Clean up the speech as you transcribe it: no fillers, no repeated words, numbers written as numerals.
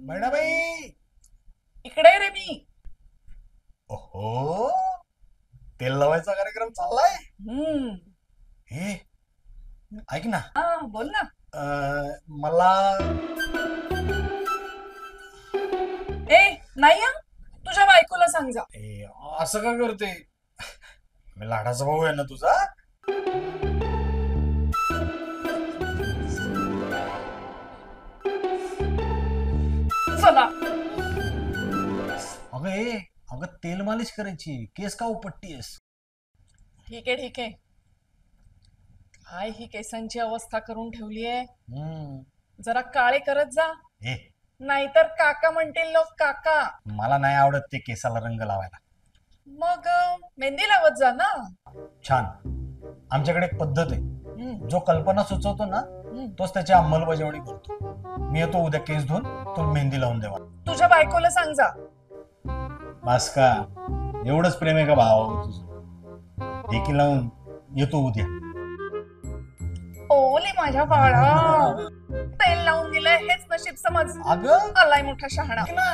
मैनाबाई, इकडे रे मी. ओहो, तेल लावायचा कार्यक्रम चाललाय. हम्म. हे ऐक ना, हा, बोल ना. मला ए, नाही हं. तुझ्या बायकोला सांग जा. असं का करते? मी लाडाचा भाऊ आहे ना तुझा. चला. अगं तेल मालिश करायची, केस का उपटतीयस? ठीक आहे ठीक आहे. काय ही केसांची अवस्था करून ठेवली आहे. जरा काळे करत जा, हे नाहीतर काका म्हणतील लोक काका. मला नाही आवडत ते केसाला रंग लावायला. मग मेहंदी लावत जा ना. छान. आमच्याकडे एक पद्धत आहे, हम्म, जो कल्पना सुचवतो ना हम्म. तोच त्याची अंमलबजावणी करतो. मी येतो उद्या केस धुवून, तो मेहंदी लावून देवा. तुझ्या बायकोला सांग जा. बस का? एवढंच प्रेम आहे का भावावर तुझं? देखील लावून येतो उद्या. ओले माझ्या बाळा, तेल लावून दिलंय हेच नशीब समज. अगं आलाय मोठा शहाणा. ना